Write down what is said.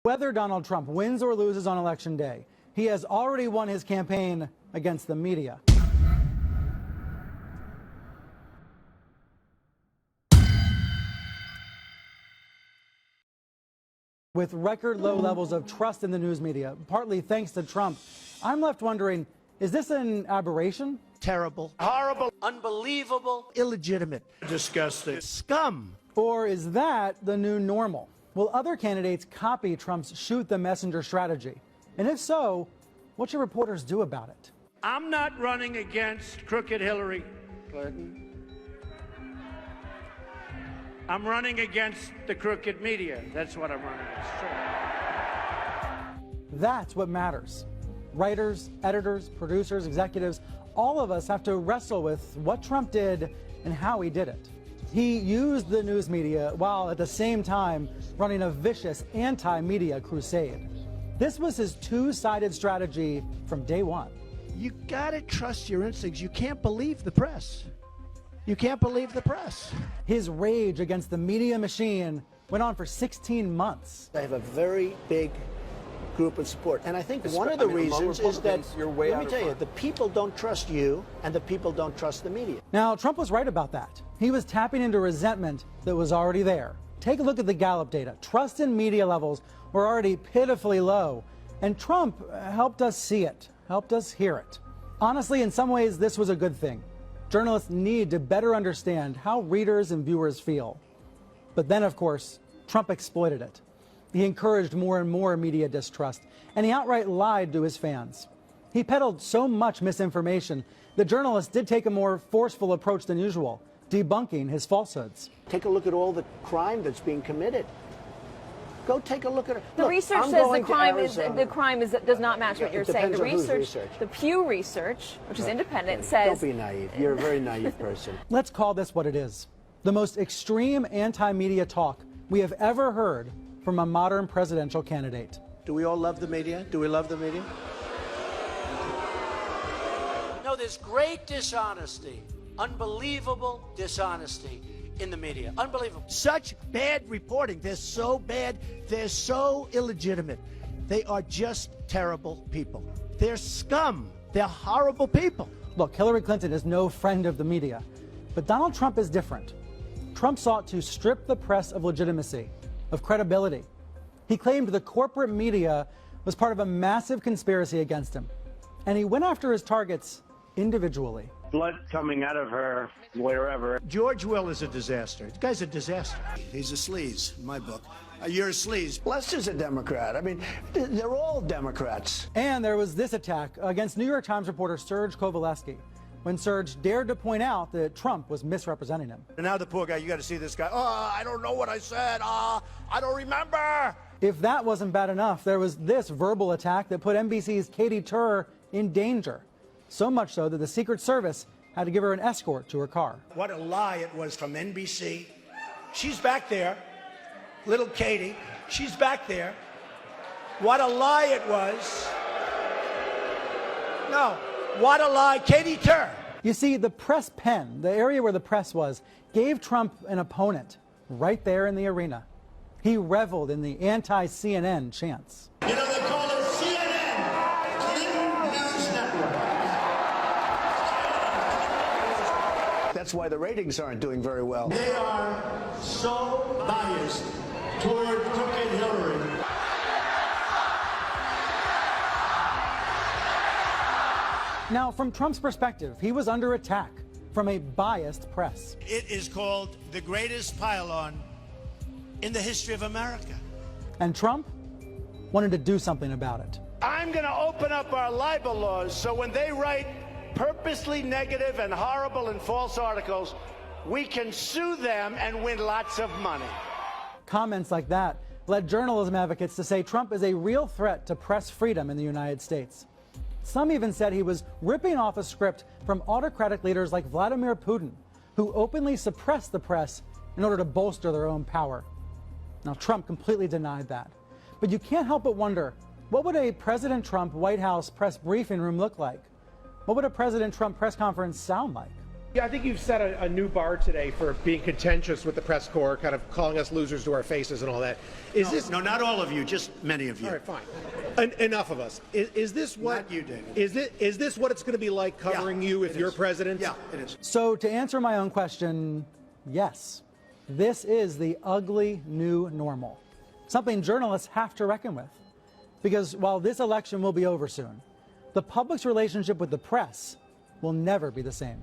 Whether Donald Trump wins or loses on Election Day, he has already won his campaign against the media. With record low levels of trust in the news media, partly thanks to Trump, I'm left wondering, is this an aberration? Terrible, horrible, unbelievable, illegitimate, disgusting, scum. Or is that the new normal? Will other candidates copy Trump's shoot the messenger strategy? And if so, what should reporters do about it? I'm not running against crooked Hillary Clinton. I'm running against the crooked media. That's what I'm running against. Sure. That's what matters. Writers, editors, producers, executives, all of us have to wrestle with what Trump did and how he did it. He used the news media while at the same time running a vicious anti-media crusade. This was his two-sided strategy from day one. You gotta trust your instincts. You can't believe the press. You can't believe the press. His rage against the media machine went on for 16 months. I have a very big group of support. And I think one of the reasons is that, let me tell you, the people don't trust you and the people don't trust the media. Now, Trump was right about that. He was tapping into resentment that was already there. Take a look at the Gallup data. Trust in media levels were already pitifully low. And Trump helped us see it, helped us hear it. Honestly, in some ways, this was a good thing. Journalists need to better understand how readers and viewers feel. But then, of course, Trump exploited it. He encouraged more and more media distrust, and he outright lied to his fans. He peddled so much misinformation that journalists did take a more forceful approach than usual, debunking his falsehoods. Take a look at all the crime that's being committed. Go take a look at it. The research says the crime does not match what you're saying. The research, the Pew Research, which is independent, says. Don't be naive. You're a very naive person. Let's call this what it is: the most extreme anti-media talk we have ever heard from a modern presidential candidate. Do we all love the media? Do we love the media? No, there's great dishonesty, unbelievable dishonesty in the media. Unbelievable. Such bad reporting. They're so bad. They're so illegitimate. They are just terrible people. They're scum. They're horrible people. Look, Hillary Clinton is no friend of the media, but Donald Trump is different. Trump sought to strip the press of legitimacy, of credibility. He claimed the corporate media was part of a massive conspiracy against him, and he went after his targets individually. Blood coming out of her wherever. George Will is a disaster. The guy's a disaster. He's a sleaze, in my book. You're a sleaze. Lester's a Democrat. I mean, they're all Democrats. And there was this attack against New York Times reporter Serge Kovaleski, when Serge dared to point out that Trump was misrepresenting him. And now the poor guy, you got to see this guy. Oh, I don't know what I said. I don't remember. If that wasn't bad enough, there was this verbal attack that put NBC's Katie Tur in danger. So much so that the Secret Service had to give her an escort to her car. What a lie it was from NBC. She's back there. Little Katie. She's back there. What a lie it was. No. What a lie. Katie Tur. You see, the press pen, the area where the press was, gave Trump an opponent right there in the arena. He reveled in the anti-CNN chants. You know, they call it CNN, Clinton News Network. That's why the ratings aren't doing very well. They are so biased toward crooked Hillary. Now, from Trump's perspective, he was under attack from a biased press. It is called the greatest pile-on in the history of America. And Trump wanted to do something about it. I'm going to open up our libel laws so when they write purposely negative and horrible and false articles, we can sue them and win lots of money. Comments like that led journalism advocates to say Trump is a real threat to press freedom in the United States. Some even said he was ripping off a script from autocratic leaders like Vladimir Putin, who openly suppressed the press in order to bolster their own power. Now, Trump completely denied that. But you can't help but wonder, what would a President Trump White House press briefing room look like? What would a President Trump press conference sound like? Yeah, I think you've set a new bar today for being contentious with the press corps, kind of calling us losers to our faces and all that. No, not all of you, just many of you. All right, fine. Enough of us. Is this what? Not you, David. Is this what it's going to be like covering you if you're president? Yeah, it is. So to answer my own question, yes, this is the ugly new normal, something journalists have to reckon with. Because while this election will be over soon, the public's relationship with the press will never be the same.